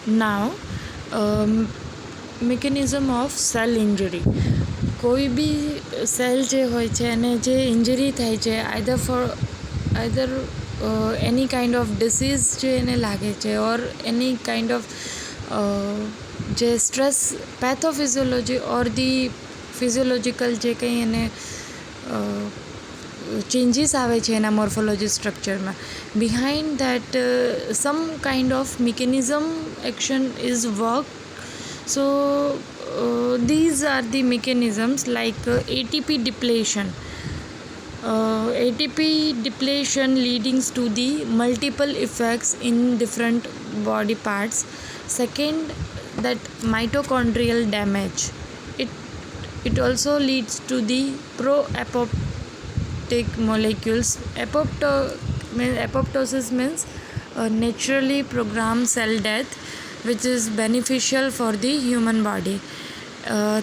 Now mechanism of cell injury. કોઈ બી cell જે હોય છે અને જે ઇન્જરી થાય છે either any kind of disease જે એને લાગે છે ઓર એની કાઇન્ડ ઓફ જે સ્ટ્રેસ પેથોફિઝિયોલોજી ઓર ધી ફિઝિયોલોજીકલ જે કંઈ એને ચેન્જીસ આવે છે એના મોર્ફોલોજી સ્ટ્રક્ચરમાં, behind that sum kind of mechanism action is work. So these are the mechanisms like ATP depletion. ATP depletion leading to the multiple effects in different body parts. Second, that mitochondrial damage. It also leads to the pro-apoptic molecules. Apoptosis means naturally programmed cell death, which is beneficial for the human body.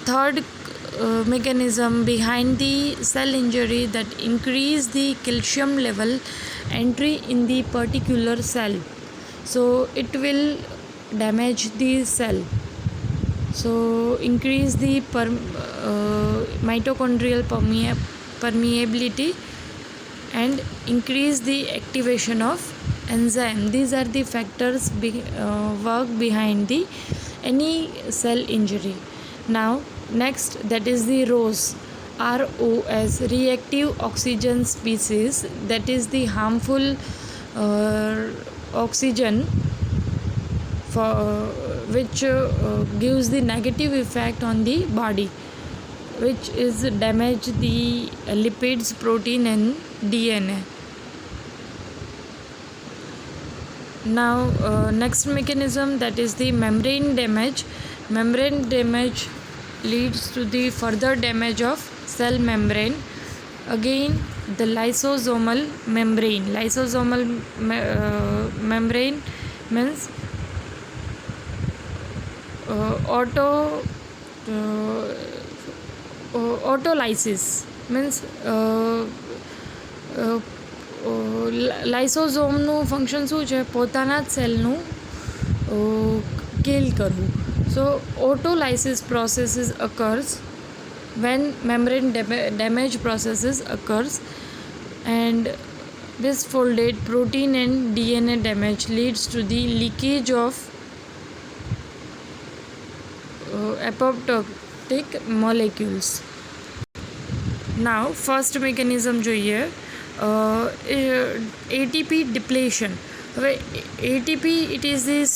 Third mechanism behind the cell injury, that increase the calcium level entry in the particular cell, so it will damage the cell, so increase the mitochondrial permeability and increase the activation of enzyme. These are the factors work behind the any cell injury. Now next, that is the ROS. ROS, reactive oxygen species, that is the harmful oxygen for which gives the negative effect on the body, which is damage the lipids, protein and DNA. Now next mechanism, that is the membrane damage. Membrane damage leads to the further damage of cell membrane. Again, the lysosomal membrane. Lysosomal membrane means autolysis means લાઇસોઝોમનું function શું છે? પોતાના જ સેલનું kill કરવું. સો autolysis processes occurs when membrane damage processes occurs, and misfolded protein and DNA damage leads to the leakage of apoptotic molecules. Now first mechanism જોઈએ, ATP depletion. હવે ATP, it is this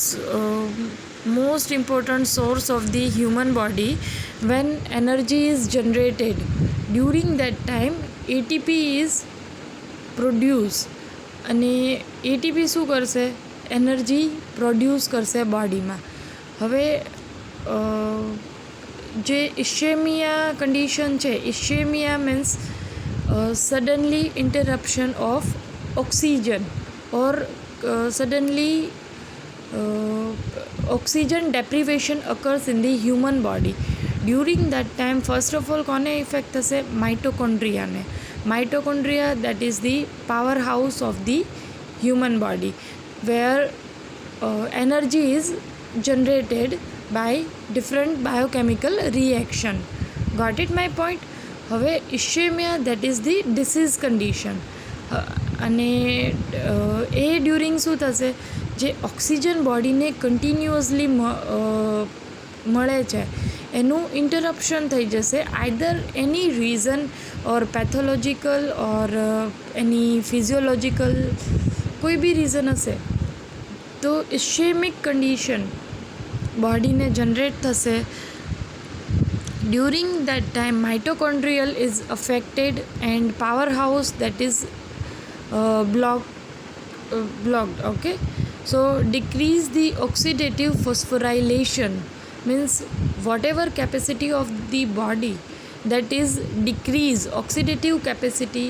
most important source of the human body. When energy is generated, during that time ATP is produced, અને ATP શું કરશે? Energy produce કરશે બોડીમાં. હવે જે ઇશ્કેમિયા condition છે, ઇશ્કેમિયા means suddenly interruption of oxygen or suddenly oxygen deprivation occurs in the human body. During that time, first of all, કોને effect થશે? માઇટોકોન્ડ્રિયાને. Mitochondria, that is the powerhouse of the human body, where energy is generated by different biochemical reaction. Got it my point? હવે ઇશ્કેમિયા, that is the disease condition, અને એ during શું થશે? જે oxygen બોડીને continuously મળે છે એનું ઇન્ટરપ્શન થઈ જશે, આઈધર એની રીઝન ઓર પેથોલોજીકલ ઓર એની ફિઝિયોલોજીકલ કોઈ બી રીઝન હશે. તો ઇશ્કેમિક કન્ડિશન બોડીને જનરેટ થશે. During that time, mitochondrial is affected and powerhouse, that is blocked. Okay, so decrease the oxidative phosphorylation means whatever capacity of the body, that is decrease, oxidative capacity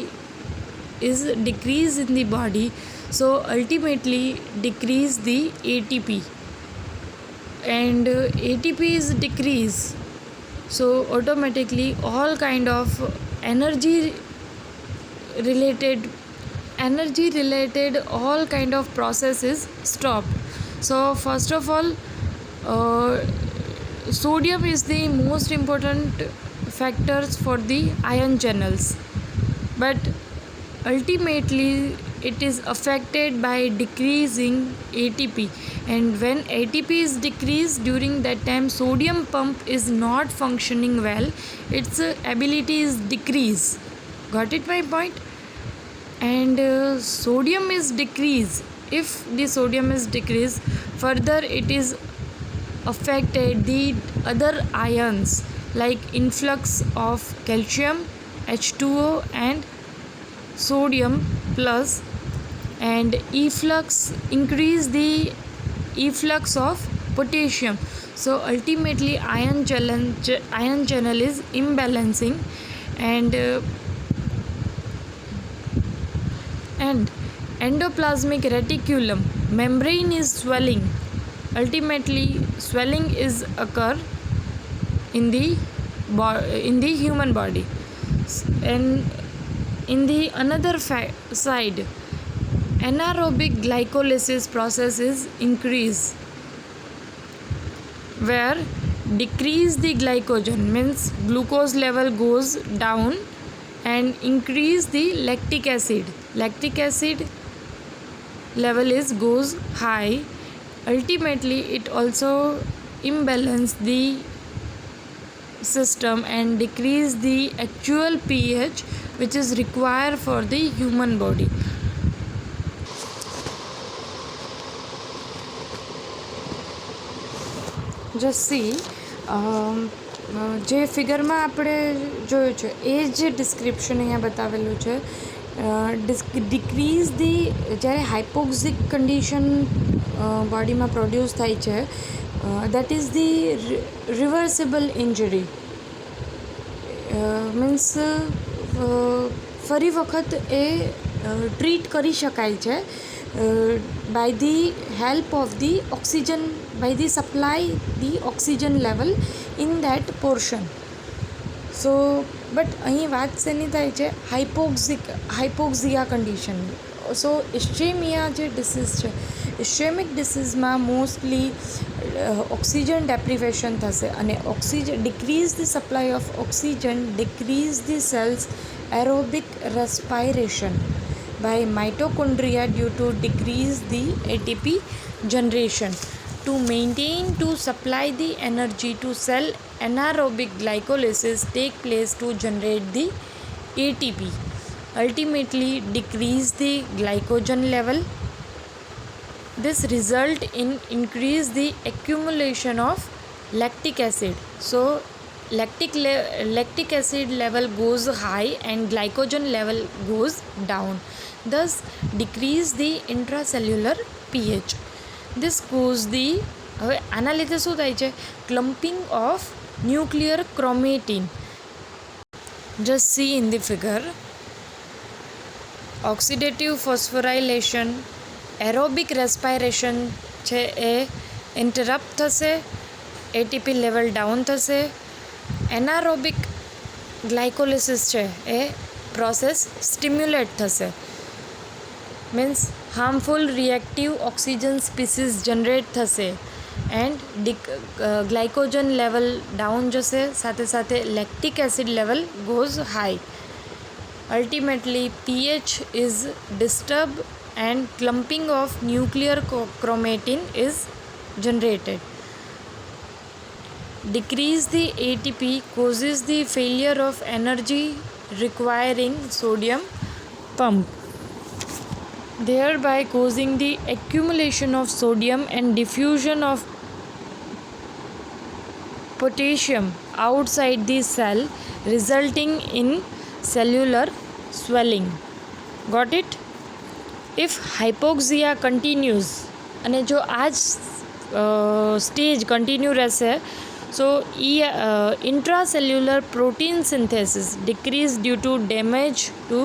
is decrease in the body, so ultimately decrease the ATP, and ATP is decrease, so automatically all kind of energy related all kind of processes stop. So first of all, sodium is the most important factors for the ion channels, but ultimately it is affected by decreasing ATP, and when ATP is decreased during that time, sodium pump is not functioning well, its ability is decreased. Got it my point? And sodium is decreased. If the sodium is decreased, further it is affected the other ions like influx of calcium, H2O and sodium plus, and efflux increase the efflux of potassium. So ultimately ion channel is imbalancing, and endoplasmic reticulum membrane is swelling. Ultimately swelling is occur in the human body, and in the another side, anaerobic glycolysis process is increase, where decrease the glycogen means glucose level goes down and increase the lactic acid level is goes high. Ultimately it also imbalance the system and decrease the actual pH which is required for the human body. Just see જે ફિગરમાં આપણે જોયું છે એ જ description અહીંયા બતાવેલું છે. Decrease the જ્યારે હાઇપોક્સિક condition બોડીમાં produce થાય છે, that is the reversible injury. Means ફરી વખત એ ટ્રીટ કરી શકાય છે by the help of the oxygen, by the supply the oxygen level in that portion. So but અહીં વાત શેની થાય છે? હાઇપોક્સિયા કન્ડિશન. સો ઇસ્ચેમિયા જે ડિસીઝ છે, ઇસ્ચેમિક ડિસીઝમાં મોસ્ટલી ઓક્સિજન ડેપ્રિવેશન થશે, અને oxygen decrease the supply of oxygen, decrease the cells aerobic respiration by mitochondria due to decrease the ATP generation. To maintain to supply the energy to cell, anaerobic glycolysis take place to generate the ATP. Ultimately decrease the glycogen level. This result in increase the accumulation of lactic acid. So lactic acid level goes high and glycogen level goes down, thus decrease the intracellular pH. This cause the હવે આના લીધે શું થાય છે? Clumping of nuclear chromatin. Just see in the figure. Oxidative phosphorylation, aerobic respiration છે એ interrupt થશે, ATP level down થશે, એનારોબિક ગ્લાયકોલિસિસ છે એ પ્રોસેસ સ્ટિમ્યુલેટ થશે. Means harmful reactive oxygen species generate થશે, એન્ડ ગ્લાયકોજન લેવલ ડાઉન જશે, સાથે સાથે lactic acid level goes high. Ultimately pH is disturb and clumping of nuclear chromatin is generated. Decrease the ATP causes the failure of energy requiring sodium pump, thereby causing the accumulation of sodium and diffusion of potassium outside the cell, resulting in cellular swelling. Got it? If hypoxia continues, અને જો આ જ stage continue રહેશે, so intracellular protein synthesis decrease due to damage to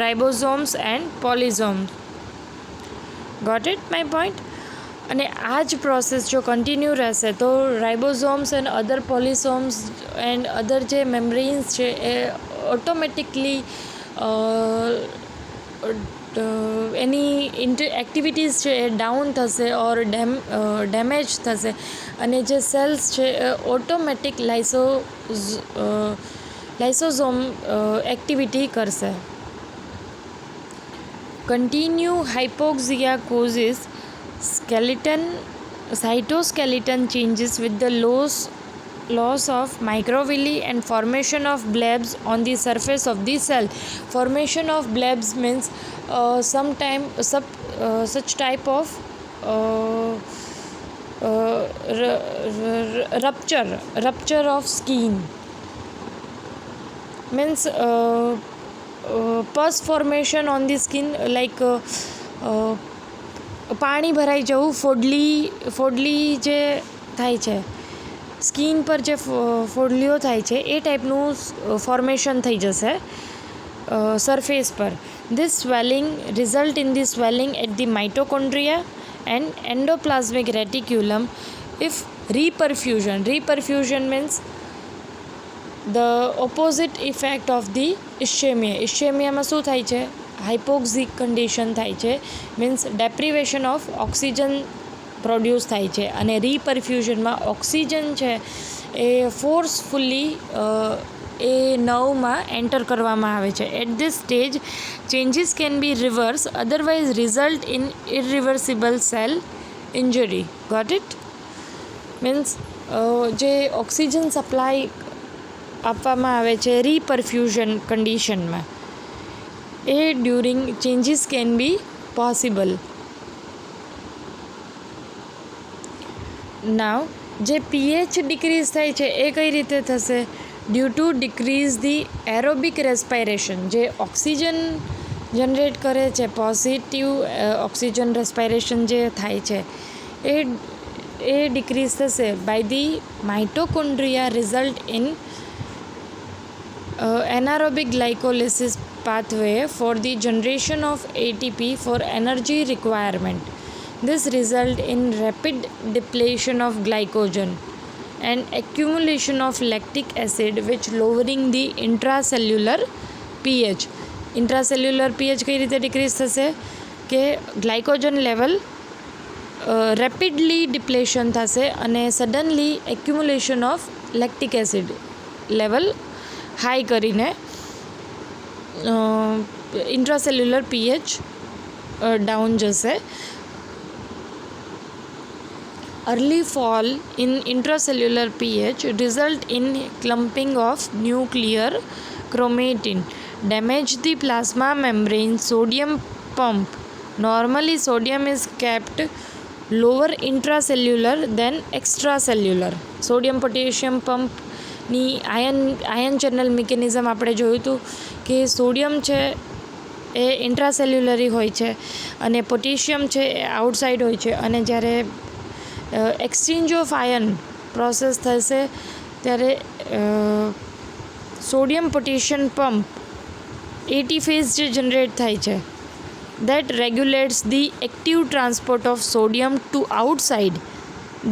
ribosomes and polysomes. Got it my point? અને આ જ process જો continue રહેશે તો રાઇબોઝોમ્સ એન્ડ અધર પોલિસોમ્સ એન્ડ અધર જે મેમ્બ્રેન્સ છે એ ઓટોમેટિકલી એની એક્ટિવિટીઝ છે એ ડાઉન થશે ઓર ડેમેજ થશે અને જે સેલ્સ છે એ ઓટોમેટિક લાઇસોઝોમ એક્ટિવિટી કરશે. Continue hypoxia causes cytoskeleton changes with the loss of microvilli and formation of blebs on the surface of the cell. Formation of blebs means such type of rupture of skin, means pus formation on the skin, like પાણી ભરાઈ જવું, ફોડલી જે થાય છે skin પર, જે ફોડલીઓ થાય છે એ ટાઈપનું ફોર્મેશન થઈ જશે સરફેસ પર. This swelling result in the swelling at the mitochondria and endoplasmic reticulum if reperfusion means the opposite effect of the ischemiaમાં શું થાય છે? હાઇપોક્સિક કન્ડિશન થાય છે, means deprivation of oxygen produce થાય છે અને રીપરફ્યુઝનમાં ઓક્સિજન છે એ ફોર્સફુલ્લી એ નર્વમાં એન્ટર કરવામાં આવે છે. At this stage changes can be reverse, otherwise result in irreversible cell injury. Got it? Means જે ઓક્સિજન સપ્લાય આપવામાં આવે છે રીપરફ્યુઝન કન્ડિશનમાં, એ during changes can be possible. Now જે પીએચ ડિક્રીઝ થાય છે એ કઈ રીતે થશે? Due to decrease the aerobic respiration. જે ઓક્સિજન જનરેટ કરે છે, પોઝિટિવ ઓક્સિજન રેસ્પાયરેશન જે થાય છે એ ડિક્રીઝ થશે by the mitochondria, result in anaerobic glycolysis pathway for the generation of ATP for energy requirement. This result in rapid depletion of glycogen and accumulation of lactic acid, which lowering the intracellular pH. Intracellular pH કઈ રીતે decrease થશે? કે glycogen level rapidly depletion થશે અને suddenly accumulation of lactic acid level high કરીને ઇન્ટ્રાસેલ્યુલર pH down જશે. Early fall in intracellular pH result in clumping of nuclear chromatin, damage the plasma membrane, sodium pump. Normally sodium is kept lower intracellular than extracellular. Sodium potassium pump ની ion channel mechanism આપણે જોયું હતું કે sodium છે એ ઇન્ટ્રાસેલ્યુલરી હોય છે અને potassium છે એ આઉટસાઇડ હોય છે, અને જ્યારે એક્સચેન્જ ઓફ આયન પ્રોસેસ થશે ત્યારે sodium potassium pump ATPase જે જનરેટ થાય છે, that regulates the active transport of sodium to outside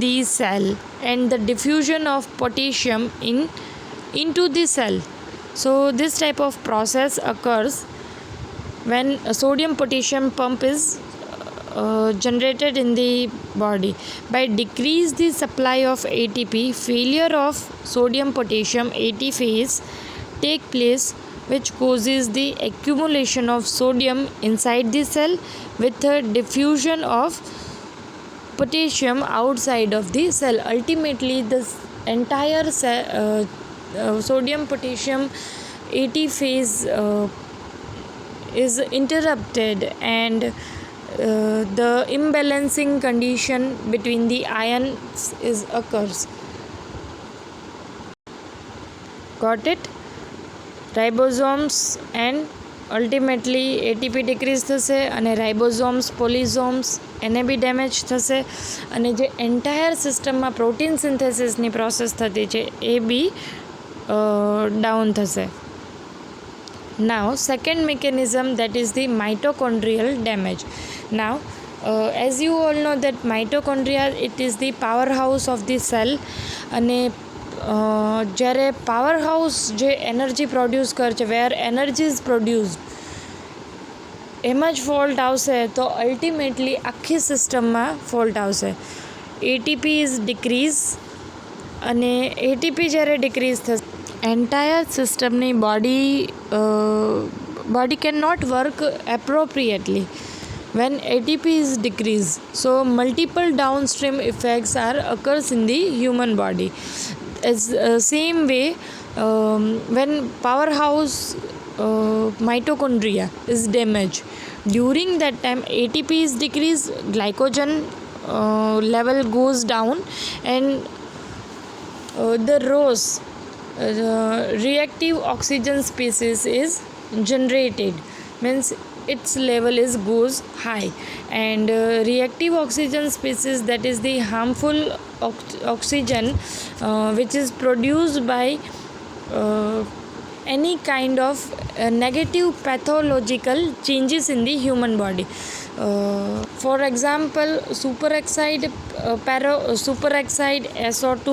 the cell and the diffusion of potassium into the cell. So this type of process occurs when a sodium potassium pump is generated in the body. By decrease the supply of ATP, failure of sodium potassium AT phase take place, which causes the accumulation of sodium inside the cell with a diffusion of potassium outside of the cell. Ultimately this entire sodium potassium AT phase is interrupted and the imbalancing condition between the ions occurs. Got it? Ribosomes and ultimately ATP decrease થશે અને રાઇબોઝોમ્સ, પોલિઝોમ્સ એને બી damage થશે અને જે entire સિસ્ટમમાં protein સિન્થેસિસની process થતી છે એ બી down થશે. Now second mechanism, that is the mitochondrial damage. Now as you all know that mitochondria, it is the powerhouse of the cell, અને જ્યારે પાવર હાઉસ જે એનર્જી પ્રોડ્યુસ કરે છે, વેર એનર્જી ઇઝ પ્રોડ્યુસ્ડ એમાં જ ફોલ્ટ આવશે તો અલ્ટિમેટલી આખી સિસ્ટમમાં ફોલ્ટ આવશે. એટીપી ઇઝ ડિક્રીઝ, અને એટીપી જ્યારે ડિક્રીઝ થશે એન્ટાયર સિસ્ટમની body can not work appropriately when ATP is decreased. So multiple downstream effects are occurs in the human body. It's same way when powerhouse mitochondria is damaged. During that time ATP is decreased, glycogen level goes down, and the ROS reactive oxygen species is generated, means its level is goes high, and reactive oxygen species, that is the harmful oxygen which is produced by any kind of negative pathological changes in the human body. For example, superoxide SO2,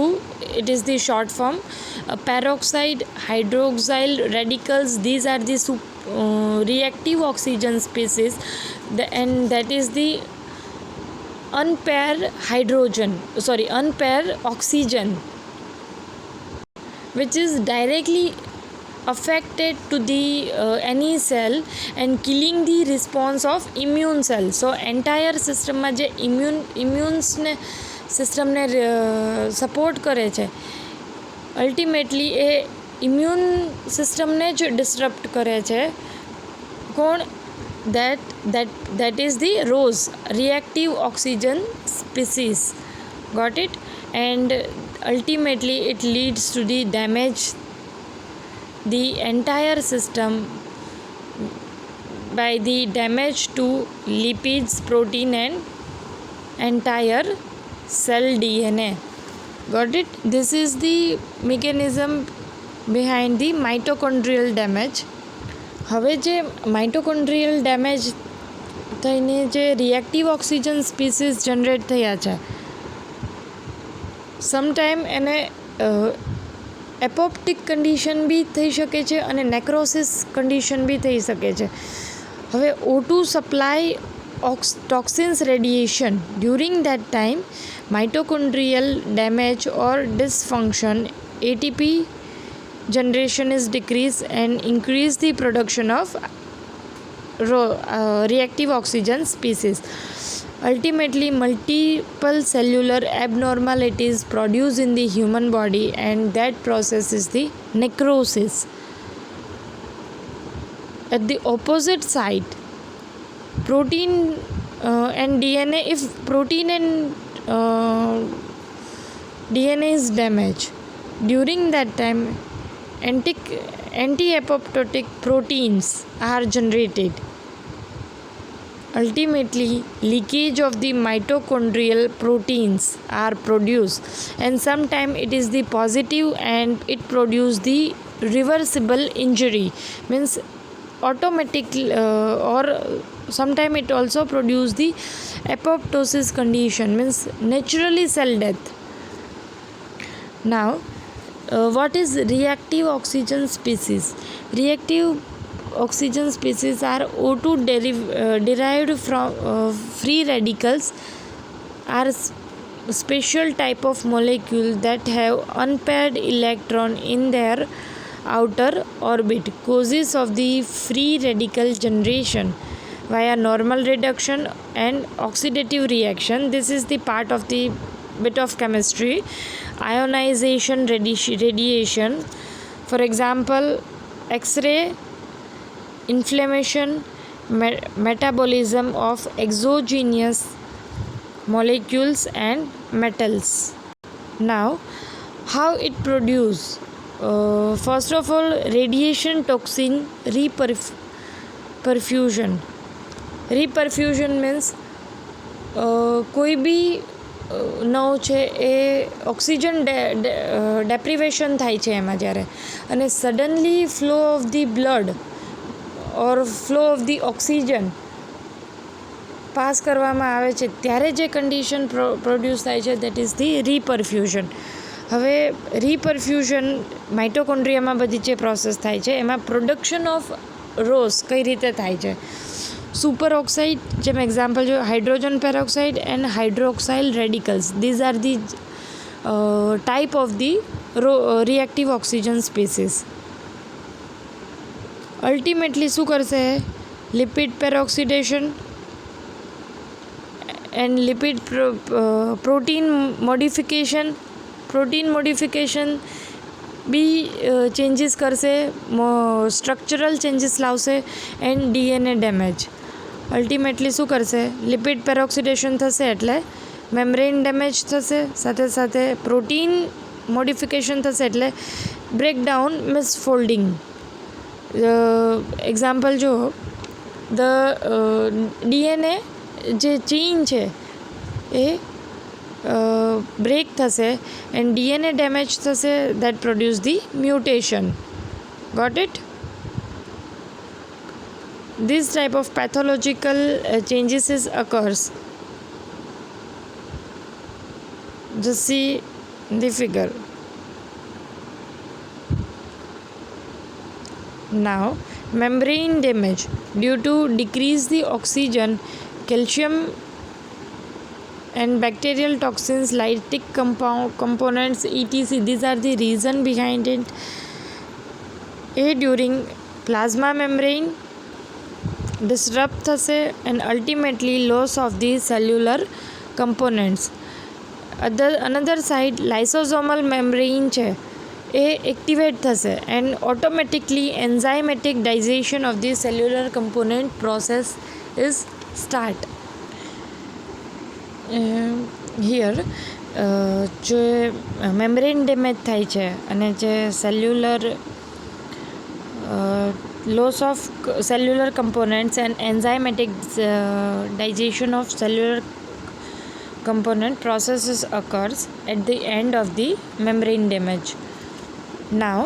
it is the short form. Peroxide, hydroxyl radicals, these are the reactive oxygen species, and that is the unpaired oxygen, which is directly affected to the any cell and killing the response of immune cell. So entire system માં જે ઇમ્યુન્સ ને સિસ્ટમને support કરે છે, ultimately એ immune સિસ્ટમને જ disturb કરે છે. કોણ? that is the ROS, reactive oxygen species. Got it? And ultimately it leads to the damage the entire system by the damage to lipids, protein, and entire cell DNA. Got it? This is the mechanism behind the mitochondrial damage. હવે જે માઇટોકોન્ડ્રિયલ damage થઈને જે reactive oxygen species generate થયા છે, sometime એને એપોપ્ટિક condition બી થઈ શકે છે અને નેક્રોસિસ કન્ડિશન બી થઈ શકે છે. હવે O2 supply toxins radiation. During that time mitochondrial damage or dysfunction, ATP generation is decreased and increase the production of reactive oxygen species. Ultimately multiple cellular abnormalities produced in the human body, and that process is the necrosis. At the opposite side, protein and DNA, if protein and DNA is damaged, during that time anti-apoptotic proteins are generated. Ultimately leakage of the mitochondrial proteins are produced, and sometimes it is the positive and it produce the reversible injury, means automatic or sometimes it also produce the apoptosis condition, means naturally cell death. Now what is reactive oxygen species? Reactive oxygen species are O2 derived from free radicals, are special type of molecule that have unpaired electron in their outer orbit. Causes of the free radical generation via normal reduction and oxidative reaction. This is the part of the bit of chemistry. Ionization radiation, for example X-ray, inflammation, metabolism of exogenous molecules and metals. Now how it produce? First of all, radiation toxin reperfusion. Reperfusion means કોઈ બી નવ છે એ oxygen ડેપ્રિવેશન થાય છે એમાં જ્યારે, અને suddenly flow of the blood or flow of the oxygen pass કરવામાં આવે છે ત્યારે જે કન્ડિશન પ્રોડ્યુસ થાય છે દેટ ઇઝ ધી રીપરફ્યુઝન. હવે રીપરફ્યુઝન માઇટોકોન્ડ્રિયામાં બધી જે પ્રોસેસ થાય છે એમાં પ્રોડક્શન ઓફ રોસ કઈ રીતે થાય છે? superoxide જેમ એક્ઝામ્પલ જો hydrogen peroxide and hydroxyl radicals these are the type of the reactive oxygen species. Ultimately શું કરશે lipid peroxidation and lipid protein modification બી ચેન્જીસ કરશે, સ્ટ્રક્ચરલ ચેન્જીસ લાવશે એન્ડ ડીએનએ ડેમેજ. અલ્ટિમેટલી શું કરશે લિપિડ પેરોક્સિડેશન થશે એટલે મેમ્બ્રેન ડેમેજ થશે, સાથે સાથે પ્રોટીન મોડિફિકેશન થશે એટલે બ્રેકડાઉન મિસ ફોલ્ડિંગ. એક્ઝામ્પલ જો ધ ડીએનએ જે ચેઇન છે એ બ્રેક થશે એન્ડ ડીએનએ ડેમેજ થશે that produce the mutation. Got it? This type of pathological changes occurs. Just see the figure. Now, membrane damage due to decrease the oxygen, calcium and bacterial toxins, lytic components, etc. These are the reason behind it. During plasma membrane disrupt થશે and ultimately loss of the cellular components. Another side lysosomal membrane છે એ activate થશે and automatically enzymatic digestion of the cellular component process is start. Here જે membrane damage થાય છે અને જે cellular loss of cellular components and enzymatic digestion of cellular component processes occurs at the end of the membrane damage. Now,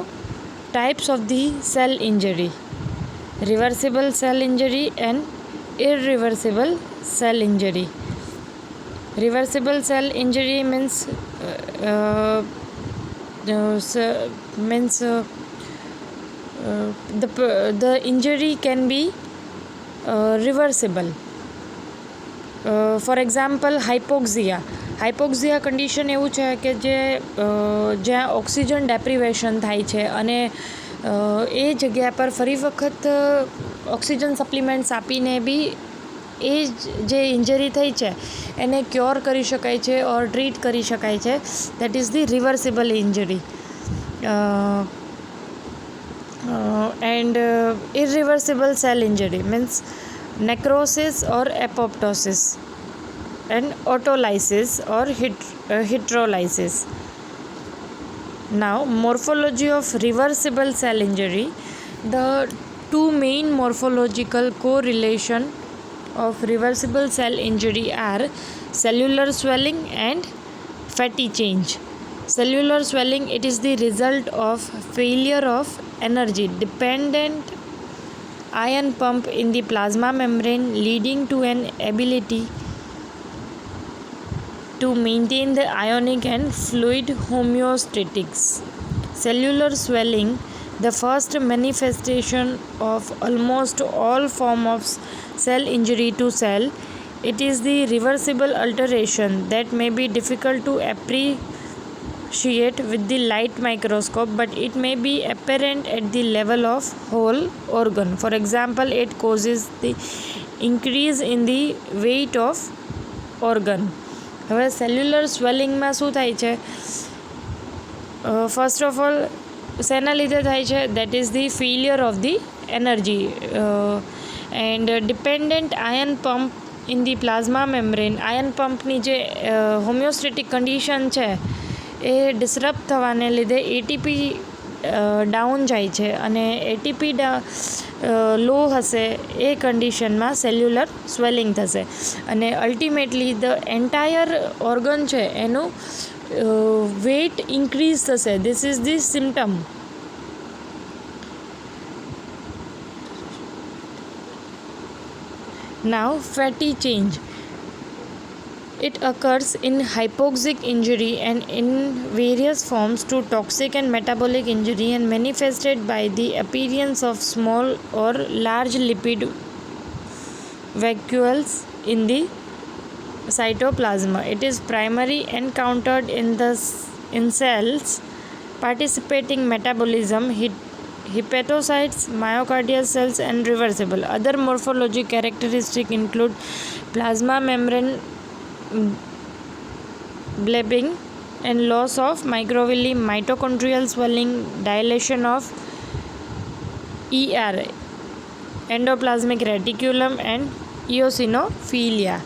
types of the cell injury: reversible cell injury and irreversible cell injury. Reversible cell injury means the injury can be reversible. For example, hypoxia condition એવું છે કે જ્યાં oxygen ડેપ્રિવેશન થાય છે અને એ જગ્યા પર ફરી વખત ઓક્સિજન સપ્લિમેન્ટ્સ આપીને બી એ જે ઇન્જરી થઈ છે એને ક્યોર કરી શકાય છે ઓર ટ્રીટ કરી શકાય છે. That is the reversible injury. And irreversible cell injury means necrosis or apoptosis and autolysis or hydrolysis. Now, morphology of reversible cell injury. The two main morphological correlation of reversible cell injury are cellular swelling and fatty change. Cellular swelling, it is the result of failure of energy dependent ion pump in the plasma membrane, leading to an ability to maintain the ionic and fluid homeostatics. Cellular swelling, the first manifestation of almost all form of cell injury to cell. It is the reversible alteration that may be difficult to appreciate with the light microscope, but it may be apparent at the level of whole organ. For example, it causes the increase in the weight of organ. હવે cellular સ્વેલિંગમાં શું થાય છે? First of all શેના લીધે થાય છે? That is the failure of the energy and dependent ion pump in the plasma membrane. Ion પમ્પની જે હોમિયોસ્ટેટિક કન્ડિશન છે એ ડિસરપ્ટ થવાને લીધે એટીપી ડાઉન જાય છે અને એટીપી લો હશે એ કન્ડિશનમાં સેલ્યુલર સ્વેલિંગ થશે અને અલ્ટિમેટલી ધ એન્ટાયર ઓર્ગન છે એનું વેઇટ ઇન્ક્રીઝ થશે. This is the symptom. Now, fatty change. It occurs in hypoxic injury and in various forms to toxic and metabolic injury and manifested by the appearance of small or large lipid vacuoles in the cytoplasm. It is primarily encountered in cells participating metabolism, hepatocytes, myocardial cells, and reversible. Other morphology characteristics include plasma membrane blebbing and loss of microvilli, mitochondrial swelling, dilation of endoplasmic reticulum, and eosinophilia.